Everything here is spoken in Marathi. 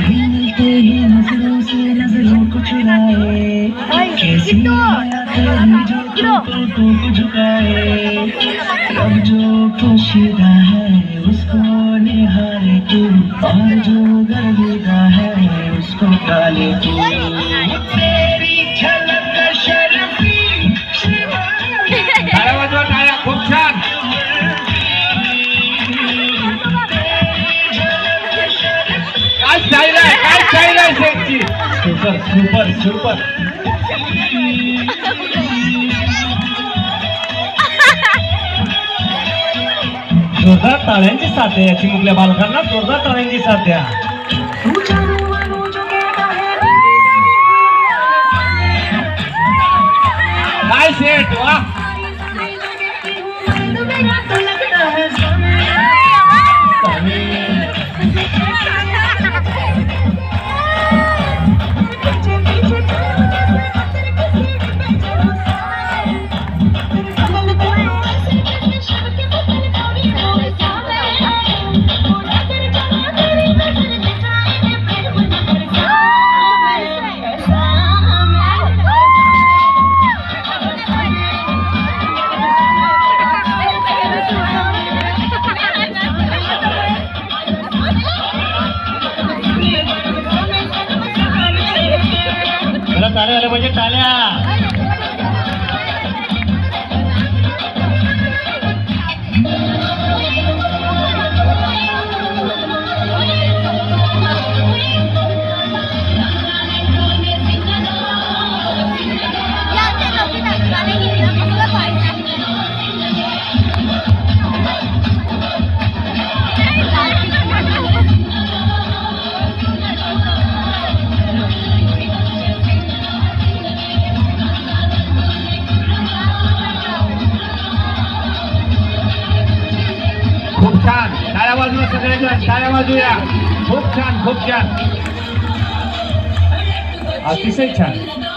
मिलते ही नजरों से नजरों को चुराए, कैसी जो को झुकाए, अब जो पोशीदा है उसको निहारे तू, और जो गर्विदा है उसको टाले तू। तेरी झलक शर्फी टाळ्या वाजवा, टाळ्या. खूप छान. काय स्टाईल आहे, काय स्टाईल आहे शेखची. Super super super. जोरदार टाळ्यांची साथ आहे याची. मुकल्या बालकांना जोरदार टाळ्यांची साथ द्या. काय सेट वा. टाळ्या आल्या पाहिजे, टाळ्या. खूप छान. टाळ्या वाजवा सगळेजण, टाळ्या वाजूया. खूप छान, खूप छान, अतिशय छान.